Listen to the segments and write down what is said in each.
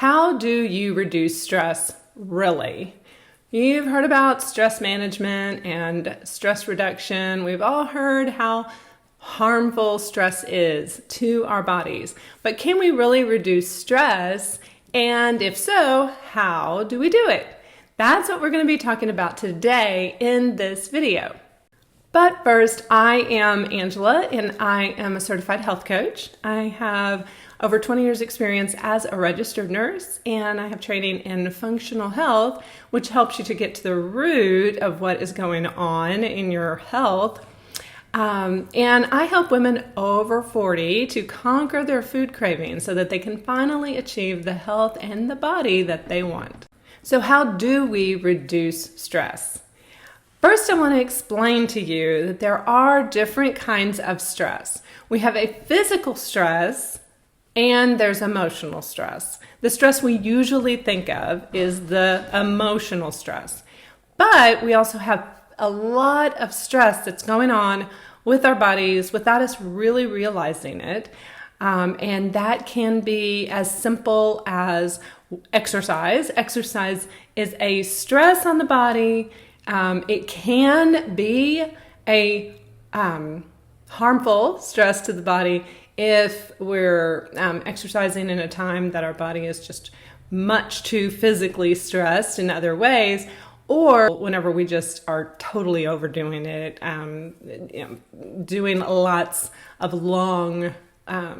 How do you reduce stress, really? You've heard about stress management and stress reduction. We've all heard how harmful stress is to our bodies. But can we really reduce stress? And if so, how do we do it? That's what we're going to be talking about today in this video. But first, I am Angela, and I am a certified health coach. I have over 20 years experience as a registered nurse, and I have training in functional health, which helps you to get to the root of what is going on in your health. And I help women over 40 to conquer their food cravings so that they can finally achieve the health and the body that they want. So how do we reduce stress? First, I want to explain to you that there are different kinds of stress. We have a physical stress and there's emotional stress. The stress we usually think of is the emotional stress. But we also have a lot of stress that's going on with our bodies without us really realizing it. And that can be as simple as exercise. Exercise is a stress on the body. It can be a harmful stress to the body if we're exercising in a time that our body is just much too physically stressed in other ways, or whenever we just are totally overdoing it, doing lots of long,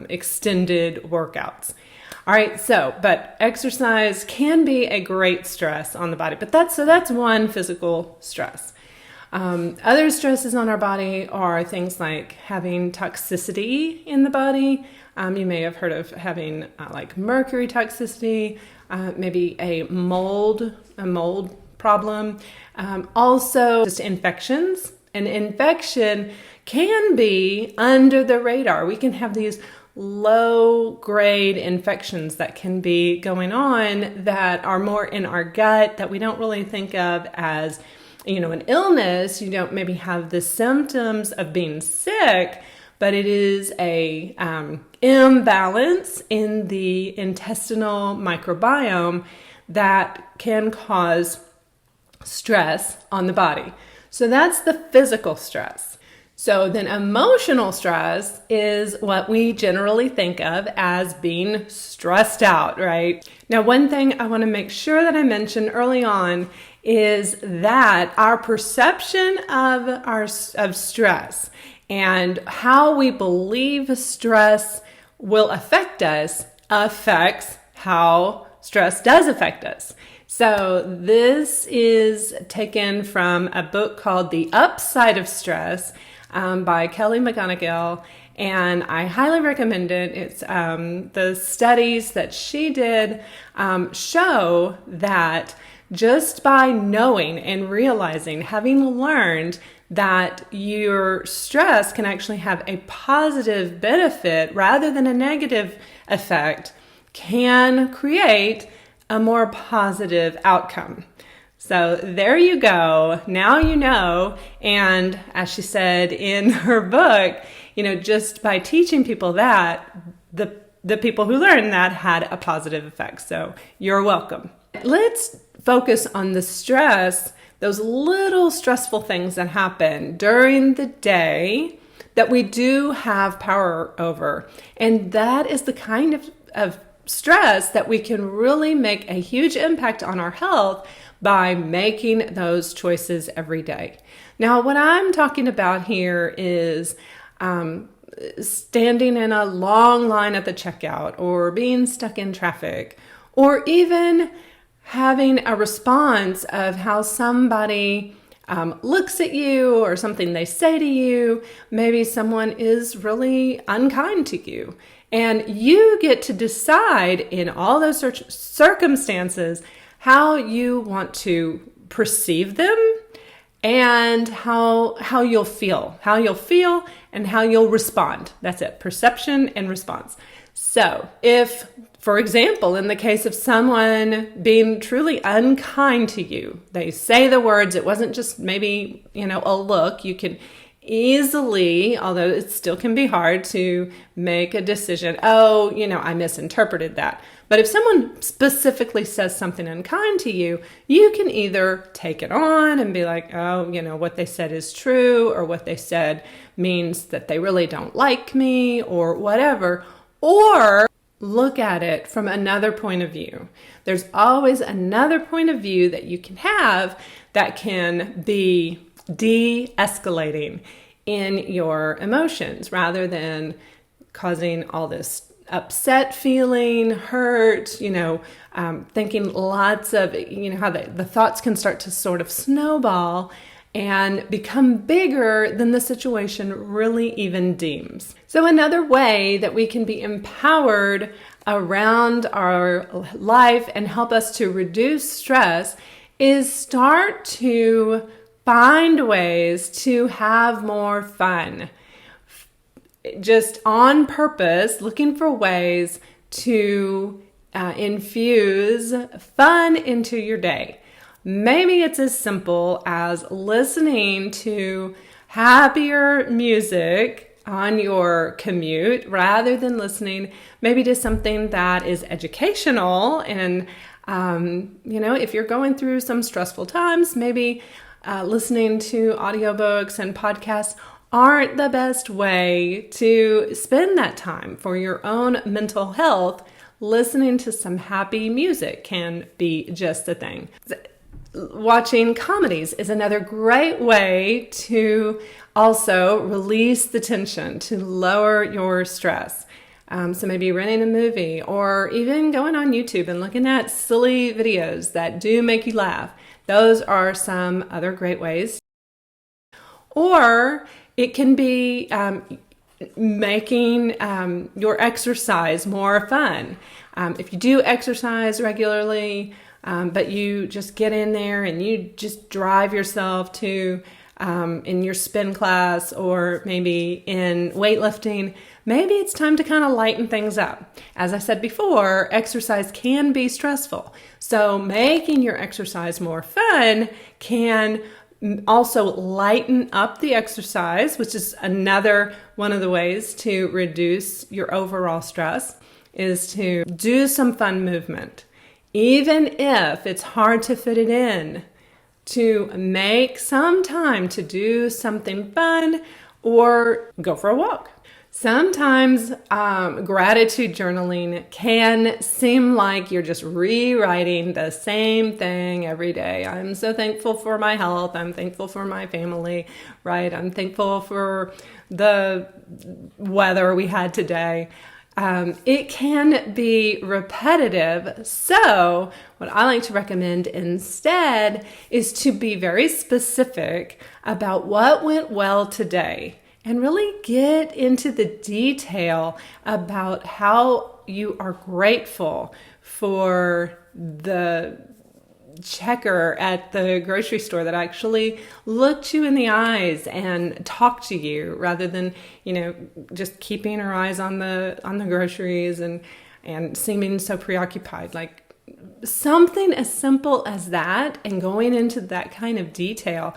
extended workouts. All right, but exercise can be a great stress on the body, but that's one physical stress. Other stresses on our body are things like having toxicity in the body. You may have heard of having like mercury toxicity, maybe a mold problem. Also just infections. An infection can be under the radar. We can have these low-grade infections that can be going on that are more in our gut that we don't really think of as, an illness. You don't maybe have the symptoms of being sick, but it is a imbalance in the intestinal microbiome that can cause stress on the body. So that's the physical stress. So then emotional stress is what we generally think of as being stressed out, right? Now, one thing I want to make sure that I mention early on is that our perception of stress and how we believe stress will affect us affects how stress does affect us. So this is taken from a book called The Upside of Stress by Kelly McGonigal, and I highly recommend it. It's the studies that she did show that just by knowing and realizing, having learned that your stress can actually have a positive benefit rather than a negative effect, can create a more positive outcome. So there you go. Now you know. And as she said in her book, just by teaching people that, the people who learned that had a positive effect. So you're welcome. Let's focus on the stress, those little stressful things that happen during the day that we do have power over. And that is the kind of stress that we can really make a huge impact on our health by making those choices every day. Now, what I'm talking about here is standing in a long line at the checkout, or being stuck in traffic, or even having a response of how somebody looks at you or something they say to you. Maybe someone is really unkind to you, and you get to decide in all those circumstances how you want to perceive them and how you'll feel and how you'll respond. That's it, perception and response. So if, for example, in the case of someone being truly unkind to you, they say the words, it wasn't just maybe, a look, you can easily, although it still can be hard to make a decision, I misinterpreted that. But if someone specifically says something unkind to you, you can either take it on and be like, oh, what they said is true, or what they said means that they really don't like me, or whatever, or look at it from another point of view. There's always another point of view that you can have that can be de-escalating in your emotions rather than causing all this upset feeling, hurt, thinking lots of, how the thoughts can start to sort of snowball and become bigger than the situation really even deems. So another way that we can be empowered around our life and help us to reduce stress is start to find ways to have more fun. Just on purpose, looking for ways to infuse fun into your day. Maybe it's as simple as listening to happier music on your commute rather than listening maybe to something that is educational. And, if you're going through some stressful times, maybe listening to audiobooks and podcasts aren't the best way to spend that time for your own mental health. Listening to some happy music can be just the thing. Watching comedies is another great way to also release the tension, to lower your stress. So maybe renting a movie or even going on YouTube and looking at silly videos that do make you laugh. Those are some other great ways. Or it can be making your exercise more fun. If you do exercise regularly, but you just get in there and you just drive yourself to, in your spin class or maybe in weightlifting, maybe it's time to kind of lighten things up. As I said before, exercise can be stressful. So making your exercise more fun can also lighten up the exercise, which is another one of the ways to reduce your overall stress, is to do some fun movement. Even if it's hard to fit it in, to make some time to do something fun or go for a walk. Sometimes gratitude journaling can seem like you're just rewriting the same thing every day. I'm so thankful for my health. I'm thankful for my family, right? I'm thankful for the weather we had today. It can be repetitive. So what I like to recommend instead is to be very specific about what went well today and really get into the detail about how you are grateful for the checker at the grocery store that actually looked you in the eyes and talked to you rather than, just keeping her eyes on the groceries and seeming so preoccupied. Like something as simple as that and going into that kind of detail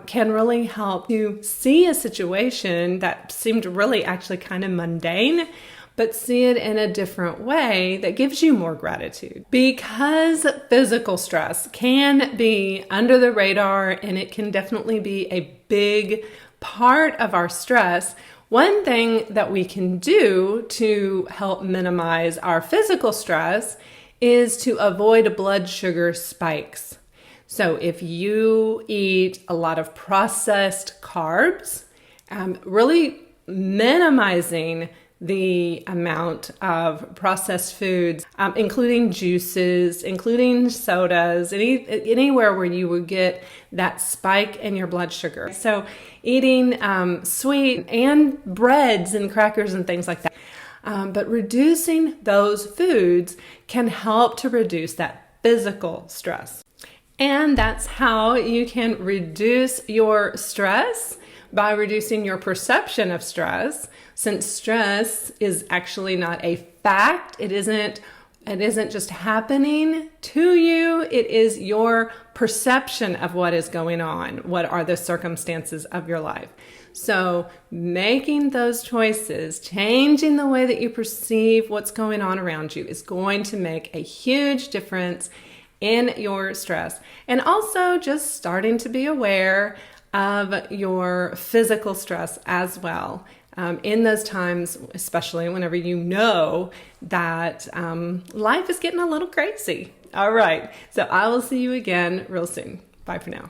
can really help you see a situation that seemed really actually kind of mundane, but see it in a different way that gives you more gratitude. Because physical stress can be under the radar and it can definitely be a big part of our stress, one thing that we can do to help minimize our physical stress is to avoid blood sugar spikes. So if you eat a lot of processed carbs, really minimizing the amount of processed foods, including juices, including sodas, anywhere where you would get that spike in your blood sugar. So eating sweet and breads and crackers and things like that. But reducing those foods can help to reduce that physical stress. And that's how you can reduce your stress, by reducing your perception of stress, since stress is actually not a fact. It isn't It isn't just happening to you, it is your perception of what is going on. What are the circumstances of your life? So making those choices, changing the way that you perceive what's going on around you is going to make a huge difference in your stress. And also just starting to be aware of your physical stress as well. In those times, especially whenever you know that life is getting a little crazy. All right, so I will see you again real soon. Bye for now.